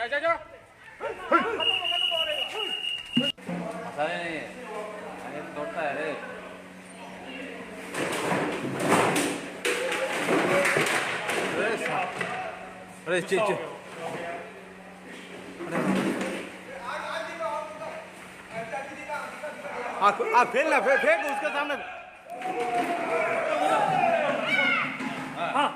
जा जा जा मसाले नहीं है, अरे तोड़ता है रे। अरे चीच फेंक ना, फेंक उसके सामने। हाँ